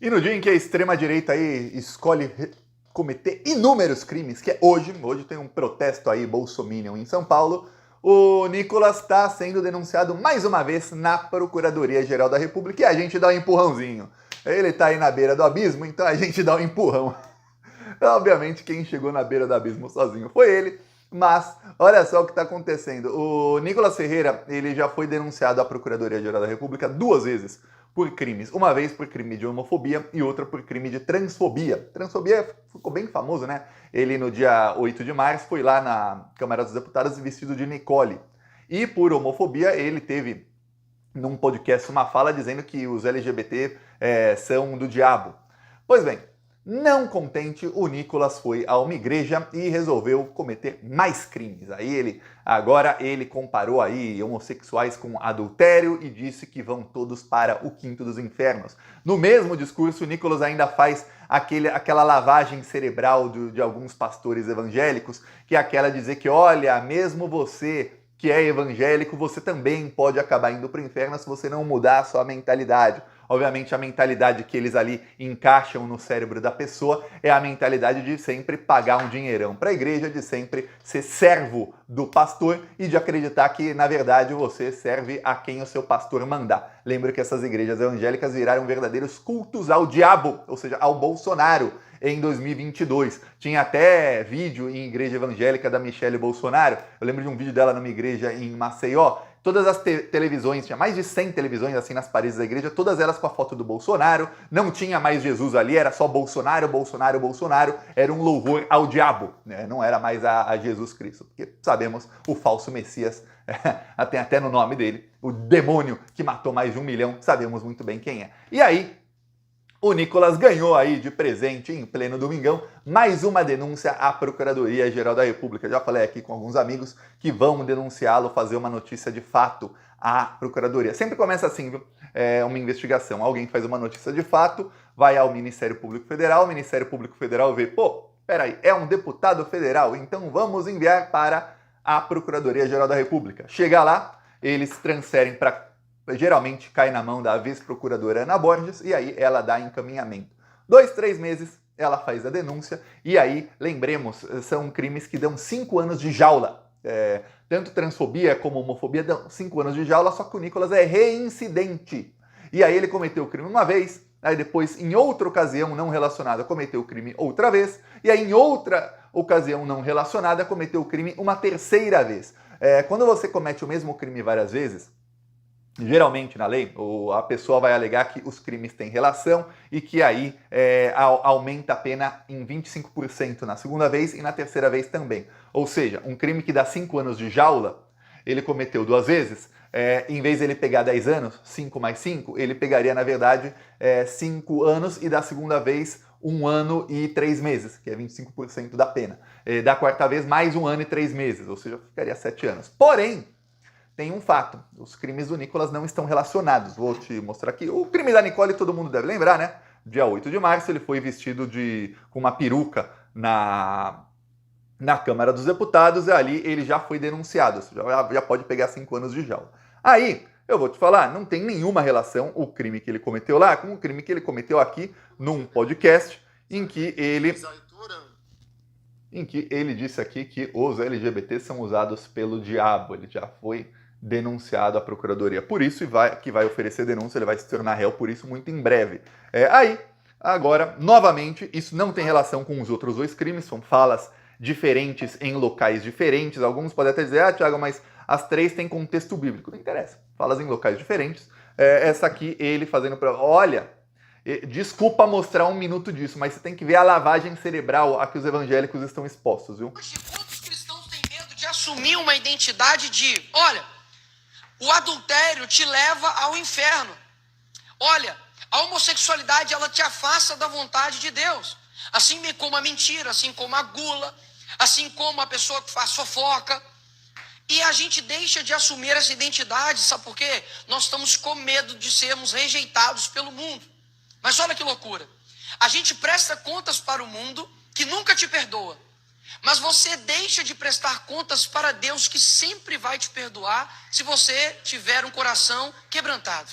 E no dia em que a extrema-direita aí escolhe cometer inúmeros crimes, que é hoje tem um protesto aí bolsominion em São Paulo, o Nicolas está sendo denunciado mais uma vez na Procuradoria-Geral da República e a gente dá um empurrãozinho. Ele está aí na beira do abismo, então a gente dá um empurrão. Obviamente quem chegou na beira do abismo sozinho foi ele, mas olha só o que está acontecendo. O Nicolas Ferreira, ele já foi denunciado à Procuradoria-Geral da República 2 vezes por crimes. Uma vez por crime de homofobia e outra por crime de transfobia. Transfobia ficou bem famoso, né? Ele, no dia 8 de março, foi lá na Câmara dos Deputados vestido de Nicole. E por homofobia, ele teve, num podcast, uma fala dizendo que os LGBT são do diabo. Pois bem, não contente, o Nicolas foi a uma igreja e resolveu cometer mais crimes. Agora ele comparou aí homossexuais com adultério e disse que vão todos para o quinto dos infernos. No mesmo discurso, o Nicolas ainda faz aquela lavagem cerebral de alguns pastores evangélicos, que é aquela dizer que, olha, mesmo você que é evangélico, você também pode acabar indo para o inferno se você não mudar a sua mentalidade. Obviamente a mentalidade que eles ali encaixam no cérebro da pessoa é a mentalidade de sempre pagar um dinheirão para a igreja, de sempre ser servo do pastor e de acreditar que, na verdade, você serve a quem o seu pastor mandar. Lembra que essas igrejas evangélicas viraram verdadeiros cultos ao diabo, ou seja, ao Bolsonaro, em 2022. Tinha até vídeo em igreja evangélica da Michelle Bolsonaro. Eu lembro de um vídeo dela numa igreja em Maceió. Todas as televisões, tinha mais de 100 televisões assim nas paredes da igreja, todas elas com a foto do Bolsonaro. Não tinha mais Jesus ali, era só Bolsonaro, Bolsonaro, Bolsonaro. Era um louvor ao diabo, né? Não era mais a Jesus Cristo. Porque sabemos, o falso Messias, tem até no nome dele, o demônio que matou mais de 1 milhão, sabemos muito bem quem é. E aí, o Nicolas ganhou aí de presente, em pleno domingão, mais uma denúncia à Procuradoria-Geral da República. Já falei aqui com alguns amigos que vão denunciá-lo, fazer uma notícia de fato à Procuradoria. Sempre começa assim, viu? Uma investigação. Alguém faz uma notícia de fato, vai ao Ministério Público Federal, o Ministério Público Federal vê, peraí, é um deputado federal, então vamos enviar para a Procuradoria-Geral da República. Chega lá, eles transferem para... Geralmente cai na mão da vice-procuradora Ana Borges e aí ela dá encaminhamento. 2, 3 meses ela faz a denúncia e aí, lembremos, são crimes que dão 5 anos de jaula. Tanto transfobia como homofobia dão 5 anos de jaula, só que o Nicolas é reincidente. E aí ele cometeu o crime uma vez, aí depois, em outra ocasião não relacionada, cometeu o crime outra vez, e aí em outra ocasião não relacionada, cometeu o crime uma terceira vez. Quando você comete o mesmo crime várias vezes, geralmente na lei, a pessoa vai alegar que os crimes têm relação e que aí aumenta a pena em 25% na segunda vez e na terceira vez também. Ou seja, um crime que dá 5 anos de jaula, ele cometeu 2 vezes, em vez de ele pegar 10 anos, 5 mais 5, ele pegaria, na verdade, 5 anos e da segunda vez 1 ano e 3 meses, que é 25% da pena. Da quarta vez, mais 1 ano e 3 meses, ou seja, ficaria 7 anos. Porém, tem um fato, os crimes do Nicolas não estão relacionados. Vou te mostrar aqui. O crime da Nicole todo mundo deve lembrar, né? Dia 8 de março ele foi vestido com uma peruca na Câmara dos Deputados e ali ele já foi denunciado. Já pode pegar 5 anos de jaula. Aí, eu vou te falar, não tem nenhuma relação o crime que ele cometeu lá com o crime que ele cometeu aqui num podcast em que ele disse aqui que os LGBT são usados pelo diabo. Ele já foi denunciado à Procuradoria por isso que vai oferecer denúncia, ele vai se tornar réu por isso muito em breve. Agora, novamente, isso não tem relação com os outros 2 crimes, são falas diferentes em locais diferentes. Alguns podem até dizer, Thiago, mas as 3 têm contexto bíblico. Não interessa, falas em locais diferentes. Essa aqui, ele fazendo para... Olha, desculpa mostrar 1 minuto disso, mas você tem que ver a lavagem cerebral a que os evangélicos estão expostos, viu? Quantos cristãos têm medo de assumir uma identidade de, olha, o adultério te leva ao inferno. Olha, a homossexualidade, ela te afasta da vontade de Deus. Assim como a mentira, assim como a gula, assim como a pessoa que faz fofoca. E a gente deixa de assumir essa identidade, sabe por quê? Nós estamos com medo de sermos rejeitados pelo mundo. Mas olha que loucura. A gente presta contas para o mundo que nunca te perdoa. Mas você deixa de prestar contas para Deus, que sempre vai te perdoar se você tiver um coração quebrantado.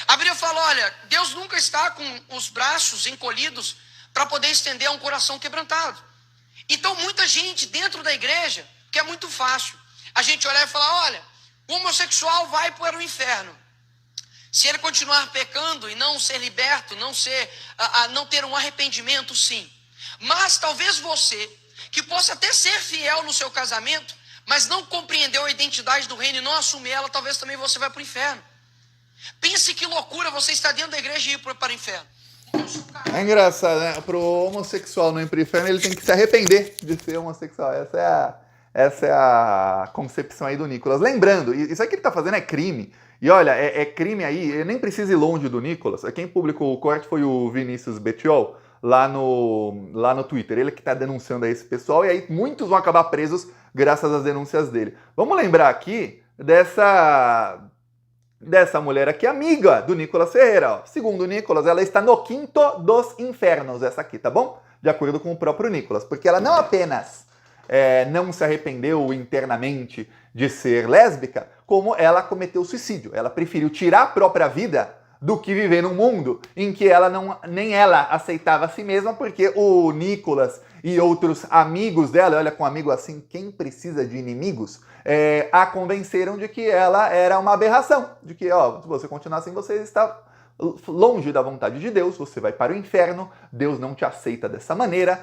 A Bíblia fala, olha, Deus nunca está com os braços encolhidos para poder estender a um coração quebrantado. Então muita gente dentro da igreja, que é muito fácil, a gente olhar e falar, olha, o homossexual vai para o inferno. Se ele continuar pecando e não ser liberto, não ter um arrependimento, sim. Mas talvez você, que possa até ser fiel no seu casamento, mas não compreendeu a identidade do reino e não assumir ela, talvez também você vai para o inferno. Pense que loucura você está dentro da igreja e ir para o inferno. É engraçado, né? Pro homossexual não ir pro inferno, ele tem que se arrepender de ser homossexual. Essa é a concepção aí do Nicolas. Lembrando, isso aí que ele tá fazendo é crime. E olha, é crime aí, eu nem preciso ir longe do Nicolas. Quem publicou o corte foi o Vinícius Bettiol, lá no Twitter. Ele que tá denunciando aí esse pessoal, e aí muitos vão acabar presos graças às denúncias dele. Vamos lembrar aqui dessa mulher aqui, amiga do Nicolas Ferreira. Ó. Segundo o Nicolas, ela está no quinto dos infernos, essa aqui, tá bom? De acordo com o próprio Nicolas. Porque ela não apenas não se arrependeu internamente de ser lésbica, como ela cometeu suicídio. Ela preferiu tirar a própria vida do que viver num mundo em que nem ela aceitava a si mesma, porque o Nicolas e outros amigos dela, olha, com um amigo assim, quem precisa de inimigos, a convenceram de que ela era uma aberração, de que, ó, se você continuar assim, você está longe da vontade de Deus, você vai para o inferno, Deus não te aceita dessa maneira,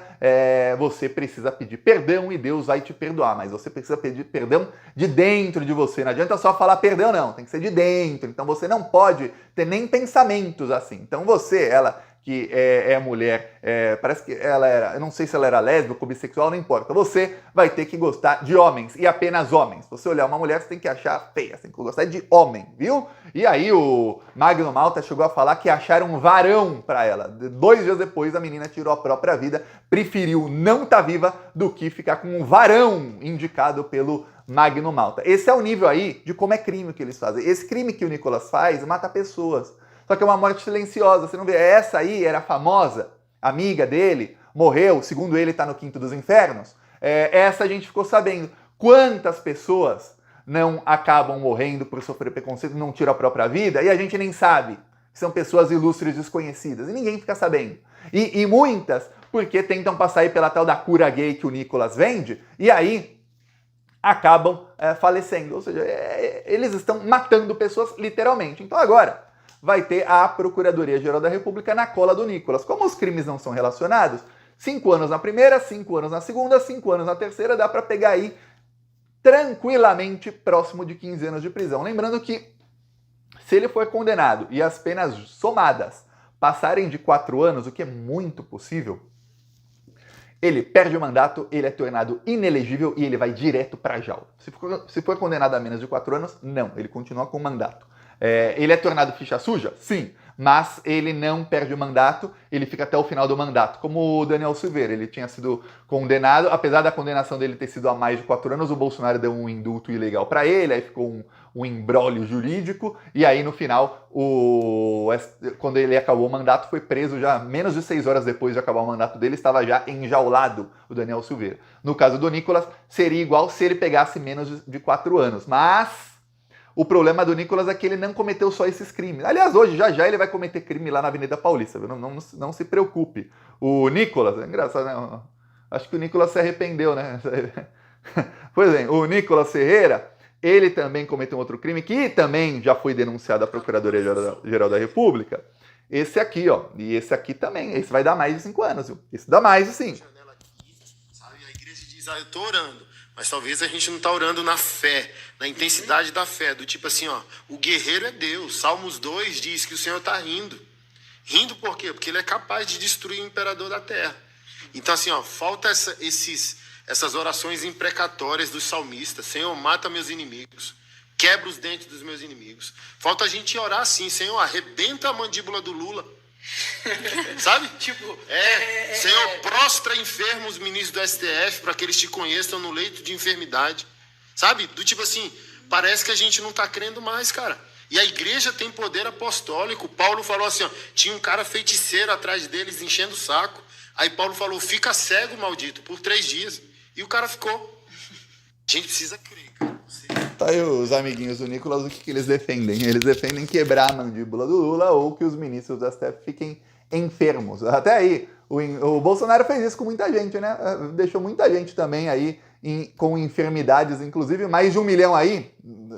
você precisa pedir perdão e Deus vai te perdoar, mas você precisa pedir perdão de dentro de você, não adianta só falar perdão não, tem que ser de dentro, então você não pode ter nem pensamentos assim, então ela que é mulher, parece que ela era, eu não sei se ela era lésbica ou bissexual, não importa. Você vai ter que gostar de homens, e apenas homens. Se você olhar uma mulher, você tem que achar feia, você tem que gostar de homem, viu? E aí o Magno Malta chegou a falar que acharam um varão pra ela. 2 dias depois, a menina tirou a própria vida, preferiu não estar viva do que ficar com um varão indicado pelo Magno Malta. Esse é o nível aí de como é crime que eles fazem. Esse crime que o Nicolas faz mata pessoas. Só que é uma morte silenciosa, você não vê. Essa aí era famosa, amiga dele, morreu, segundo ele está no quinto dos infernos. Essa a gente ficou sabendo. Quantas pessoas não acabam morrendo por sofrer preconceito, não tiram a própria vida, e a gente nem sabe. São pessoas ilustres desconhecidas, e ninguém fica sabendo. E muitas porque tentam passar aí pela tal da cura gay que o Nicolas vende, e aí acabam falecendo. Ou seja, eles estão matando pessoas literalmente. Então agora vai ter a Procuradoria-Geral da República na cola do Nicolas. Como os crimes não são relacionados, 5 anos na primeira, 5 anos na segunda, 5 anos na terceira, dá para pegar aí tranquilamente próximo de 15 anos de prisão. Lembrando que se ele for condenado e as penas somadas passarem de 4 anos, o que é muito possível, ele perde o mandato, ele é tornado inelegível e ele vai direto para a jaula. Se for condenado a menos de 4 anos, não, ele continua com o mandato. Ele é tornado ficha suja? Sim, mas ele não perde o mandato, ele fica até o final do mandato, como o Daniel Silveira. Ele tinha sido condenado, apesar da condenação dele ter sido há mais de 4 anos, o Bolsonaro deu um indulto ilegal para ele, aí ficou um imbróglio jurídico, e aí no final, quando ele acabou o mandato, foi preso já menos de 6 horas depois de acabar o mandato dele, estava já enjaulado o Daniel Silveira. No caso do Nicolas, seria igual se ele pegasse menos de 4 anos, mas o problema do Nicolas é que ele não cometeu só esses crimes. Aliás, hoje, já ele vai cometer crime lá na Avenida Paulista, viu? Não se preocupe. O Nicolas, é engraçado, né? Acho que o Nicolas se arrependeu, né? Pois é, o Nicolas Ferreira, ele também cometeu um outro crime, que também já foi denunciado à Procuradoria-Geral da República. Esse aqui, ó. E esse aqui também. Esse vai dar mais de 5 anos, viu? Esse dá mais de 5. A igreja diz, eu tô orando. Mas talvez a gente não está orando na fé, na intensidade da fé, do tipo assim, ó, o guerreiro é Deus. Salmos 2 diz que o Senhor está rindo. Rindo por quê? Porque ele é capaz de destruir o imperador da terra. Então assim, ó, falta essas orações imprecatórias dos salmistas. Senhor, mata meus inimigos. Quebra os dentes dos meus inimigos. Falta a gente orar assim, Senhor, arrebenta a mandíbula do Lula. Sabe? Senhor, prostra enfermos ministros do STF para que eles te conheçam no leito de enfermidade. Sabe? Do tipo assim, parece que a gente não tá crendo mais, cara. E a igreja tem poder apostólico. Paulo falou assim, ó, tinha um cara feiticeiro atrás deles enchendo o saco. Aí Paulo falou, fica cego, maldito, por 3 dias. E o cara ficou. A gente precisa crer, cara. Tá aí os amiguinhos do Nicolas, o que eles defendem? Eles defendem quebrar a mandíbula do Lula ou que os ministros da STF fiquem enfermos. Até aí, o Bolsonaro fez isso com muita gente, né? Deixou muita gente também aí com enfermidades, inclusive mais de 1 milhão aí.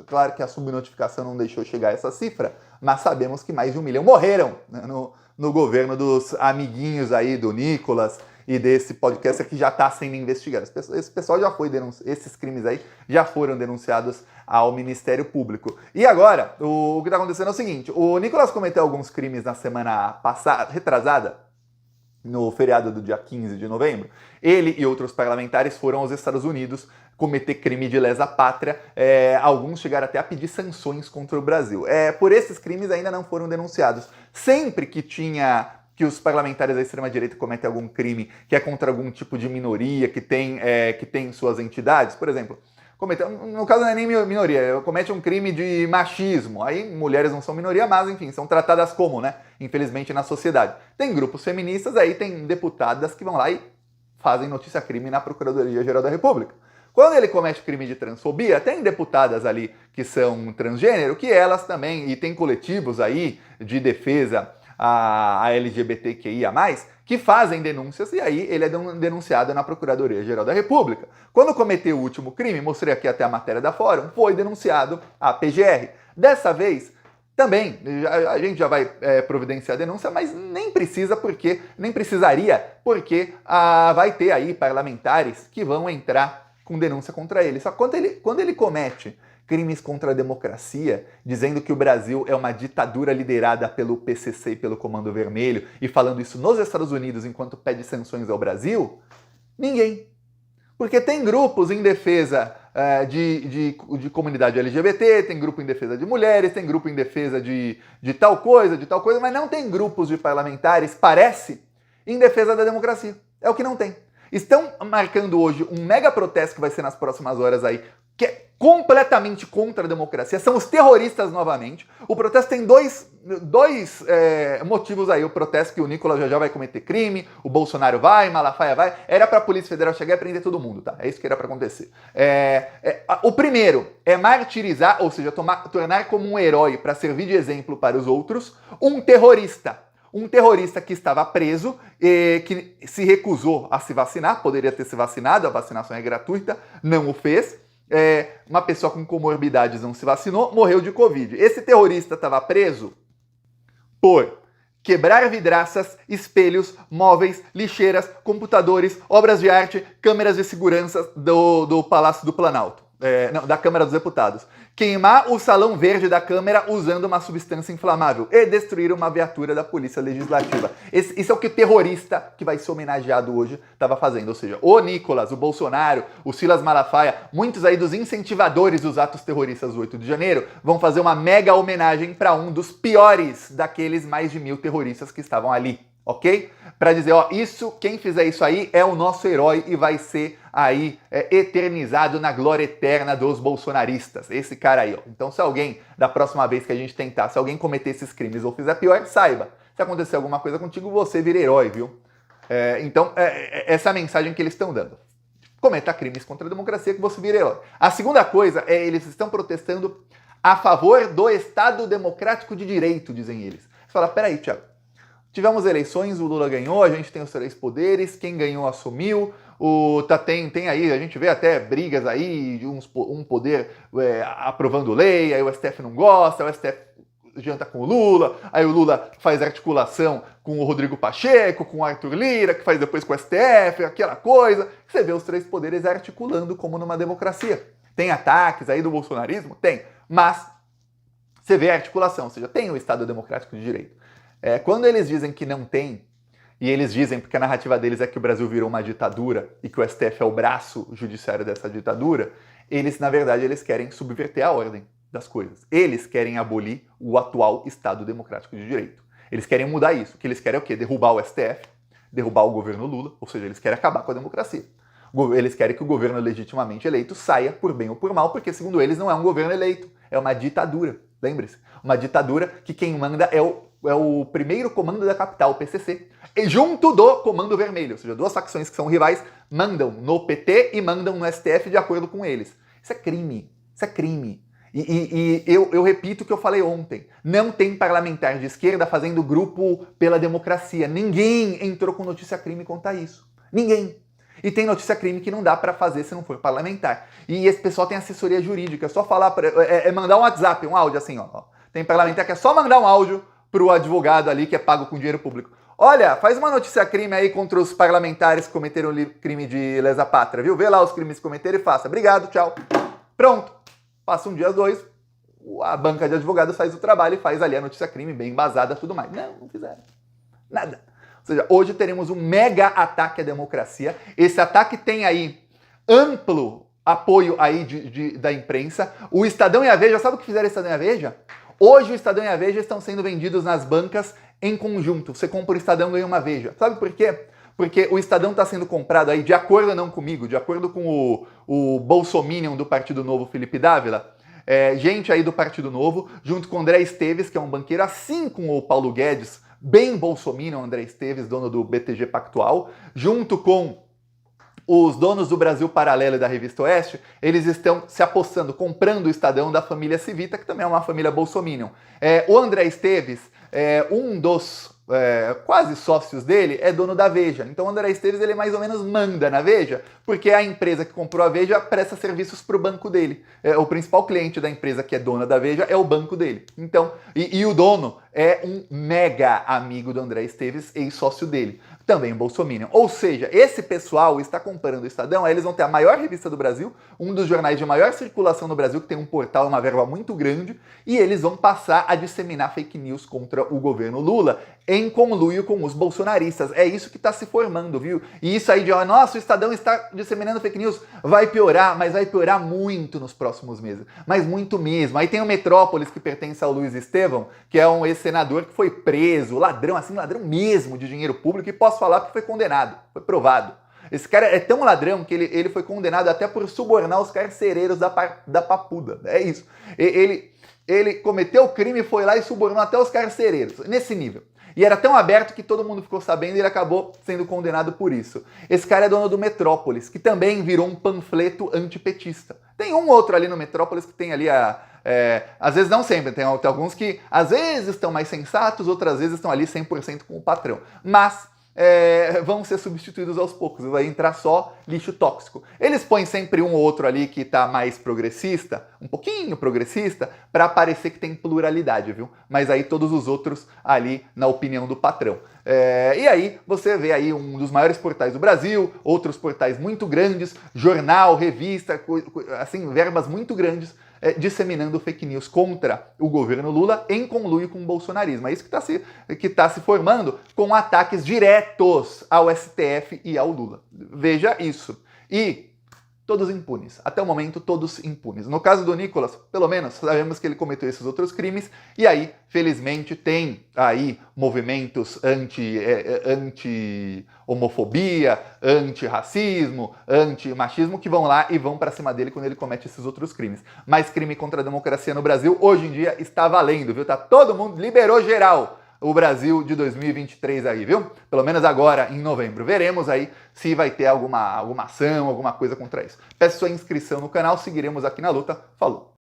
Claro que a subnotificação não deixou chegar a essa cifra, mas sabemos que mais de 1 milhão morreram, né, no governo dos amiguinhos aí do Nicolas e desse podcast que já está sendo investigado. Esse pessoal já foi denunciado, esses crimes aí já foram denunciados ao Ministério Público. E agora, o que está acontecendo é o seguinte, o Nicolas cometeu alguns crimes na semana passada, retrasada, no feriado do dia 15 de novembro. Ele e outros parlamentares foram aos Estados Unidos cometer crime de lesa pátria. Alguns chegaram até a pedir sanções contra o Brasil. Por esses crimes ainda não foram denunciados. Sempre que os parlamentares da extrema-direita cometem algum crime que é contra algum tipo de minoria, que tem suas entidades, por exemplo, no caso não é nem minoria, comete um crime de machismo, aí mulheres não são minoria, mas enfim, são tratadas como, né, infelizmente na sociedade. Tem grupos feministas, aí tem deputadas que vão lá e fazem notícia-crime na Procuradoria-Geral da República. Quando ele comete crime de transfobia, tem deputadas ali que são transgênero, que elas também, e tem coletivos aí de defesa a LGBTQIA+, que fazem denúncias e aí ele é denunciado na Procuradoria-Geral da República. Quando cometeu o último crime, mostrei aqui até a matéria da Fórum, foi denunciado à PGR. Dessa vez, também, a gente já vai providenciar a denúncia, mas nem precisaria, porque vai ter aí parlamentares que vão entrar com denúncia contra ele. Só que quando ele comete crimes contra a democracia, dizendo que o Brasil é uma ditadura liderada pelo PCC e pelo Comando Vermelho, e falando isso nos Estados Unidos enquanto pede sanções ao Brasil, ninguém. Porque tem grupos em defesa de comunidade LGBT, tem grupo em defesa de mulheres, tem grupo em defesa de tal coisa, mas não tem grupos de parlamentares, parece, em defesa da democracia. É o que não tem. Estão marcando hoje um mega protesto que vai ser nas próximas horas aí, que é completamente contra a democracia, são os terroristas novamente. O protesto tem dois motivos aí, o protesto que o Nicolas já vai cometer crime, o Bolsonaro vai, Malafaia vai, era pra Polícia Federal chegar e prender todo mundo, tá? É isso que era pra acontecer. O primeiro é martirizar, ou seja, tornar como um herói para servir de exemplo para os outros, um terrorista que estava preso, que se recusou a se vacinar, poderia ter se vacinado, a vacinação é gratuita, não o fez. Uma pessoa com comorbidades não se vacinou, morreu de Covid. Esse terrorista estava preso por quebrar vidraças, espelhos, móveis, lixeiras, computadores, obras de arte, câmeras de segurança do Palácio do Planalto. Da Câmara dos Deputados. Queimar o salão verde da Câmara usando uma substância inflamável e destruir uma viatura da Polícia Legislativa. Isso é o que o terrorista que vai ser homenageado hoje estava fazendo. Ou seja, o Nicolas, o Bolsonaro, o Silas Malafaia, muitos aí dos incentivadores dos atos terroristas do 8 de janeiro, vão fazer uma mega homenagem para um dos piores daqueles mais de 1.000 terroristas que estavam ali. Ok? Para dizer, quem fizer isso aí é o nosso herói e vai ser aí eternizado na glória eterna dos bolsonaristas. Esse cara aí, ó. Então, se alguém, da próxima vez que a gente tentar, se alguém cometer esses crimes ou fizer pior, saiba. Se acontecer alguma coisa contigo, você vira herói, viu? Então, essa é a mensagem que eles estão dando. Cometa crimes contra a democracia que você vira herói. A segunda coisa eles estão protestando a favor do Estado Democrático de Direito, dizem eles. Você fala, peraí, Thiago. Tivemos eleições, o Lula ganhou, a gente tem os 3 poderes, quem ganhou assumiu, tem aí, a gente vê até brigas aí, um poder aprovando lei, aí o STF não gosta, o STF janta com o Lula, aí o Lula faz articulação com o Rodrigo Pacheco, com o Arthur Lira, que faz depois com o STF, aquela coisa. Você vê os 3 poderes articulando como numa democracia. Tem ataques aí do bolsonarismo? Tem, mas você vê a articulação, ou seja, tem o Estado Democrático de Direito. Quando eles dizem que não tem, e eles dizem porque a narrativa deles é que o Brasil virou uma ditadura e que o STF é o braço judiciário dessa ditadura, na verdade, eles querem subverter a ordem das coisas. Eles querem abolir o atual Estado Democrático de Direito. Eles querem mudar isso. O que eles querem é o quê? Derrubar o STF, derrubar o governo Lula, ou seja, eles querem acabar com a democracia. Eles querem que o governo legitimamente eleito saia por bem ou por mal, porque, segundo eles, não é um governo eleito, é uma ditadura. Lembre-se, uma ditadura que quem manda é o primeiro comando da capital, o PCC, e junto do Comando Vermelho, ou seja, 2 facções que são rivais mandam no PT e mandam no STF de acordo com eles. Isso é crime. Isso é crime. E eu repito o que eu falei ontem. Não tem parlamentar de esquerda fazendo grupo pela democracia. Ninguém entrou com notícia crime contra isso. Ninguém. E tem notícia crime que não dá pra fazer se não for parlamentar. E esse pessoal tem assessoria jurídica. É só falar, mandar um WhatsApp, um áudio assim, ó. Tem parlamentar que é só mandar um áudio pro advogado ali que é pago com dinheiro público. Olha, faz uma notícia crime aí contra os parlamentares que cometeram crime de lesa pátria, viu? Vê lá os crimes que cometeram e faça. Obrigado, tchau. Pronto. Passa um dia, dois, a banca de advogados faz o trabalho e faz ali a notícia crime bem embasada e tudo mais. Não fizeram. Nada. Ou seja, hoje teremos um mega ataque à democracia. Esse ataque tem aí amplo apoio aí da imprensa. O Estadão e a Veja, sabe o que fizeram o Estadão e a Veja? Hoje o Estadão e a Veja estão sendo vendidos nas bancas em conjunto. Você compra o Estadão e ganha uma Veja. Sabe por quê? Porque o Estadão está sendo comprado aí, de acordo não comigo, de acordo com o bolsominion do Partido Novo, Felipe Dávila, gente aí do Partido Novo, junto com o André Esteves, que é um banqueiro, assim como o Paulo Guedes, bem bolsominion, André Esteves, dono do BTG Pactual, junto com os donos do Brasil Paralelo e da Revista Oeste, eles estão se apossando, comprando o Estadão da família Civita, que também é uma família bolsominion. O André Esteves, um dos quase sócios dele, é dono da Veja. Então o André Esteves, ele mais ou menos manda na Veja, porque a empresa que comprou a Veja presta serviços para o banco dele. O principal cliente da empresa que é dona da Veja é o banco dele. Então, e o dono é um mega amigo do André Esteves, ex-sócio dele. Também bolsominion. Ou seja, esse pessoal está comprando o Estadão, aí eles vão ter a maior revista do Brasil, um dos jornais de maior circulação no Brasil, que tem um portal, uma verba muito grande, e eles vão passar a disseminar fake news contra o governo Lula em conluio com os bolsonaristas. É isso que está se formando, viu? E isso aí de, nossa, o Estadão está disseminando fake news, vai piorar, mas vai piorar muito nos próximos meses. Mas muito mesmo. Aí tem o Metrópolis, que pertence ao Luiz Estevão, que é um ex-senador que foi preso, ladrão, assim, ladrão mesmo de dinheiro público, e posso falar que foi condenado, foi provado. Esse cara é tão ladrão que ele foi condenado até por subornar os carcereiros da Papuda. É isso. Ele cometeu o crime, foi lá e subornou até os carcereiros, nesse nível. E era tão aberto que todo mundo ficou sabendo e ele acabou sendo condenado por isso. Esse cara é dono do Metrópolis, que também virou um panfleto antipetista. Tem um outro ali no Metrópolis que tem ali às vezes não sempre, tem alguns que às vezes estão mais sensatos, outras vezes estão ali 100% com o patrão. Mas vão ser substituídos aos poucos, vai entrar só lixo tóxico. Eles põem sempre um ou outro ali que tá mais progressista, um pouquinho progressista, para parecer que tem pluralidade, viu? Mas aí todos os outros ali na opinião do patrão. E aí você vê aí um dos maiores portais do Brasil, outros portais muito grandes, jornal, revista, assim, verbas muito grandes, disseminando fake news contra o governo Lula em conluio com o bolsonarismo. É isso que tá se formando com ataques diretos ao STF e ao Lula. Veja isso. E todos impunes. Até o momento, todos impunes. No caso do Nicolas, pelo menos, sabemos que ele cometeu esses outros crimes, e aí, felizmente, tem aí movimentos anti-homofobia, anti-racismo, anti-machismo, que vão lá e vão pra cima dele quando ele comete esses outros crimes. Mas crime contra a democracia no Brasil, hoje em dia, está valendo, viu? Tá todo mundo, liberou geral o Brasil de 2023 aí, viu? Pelo menos agora, em novembro. Veremos aí se vai ter alguma ação, alguma coisa contra isso. Peço sua inscrição no canal, seguiremos aqui na luta. Falou!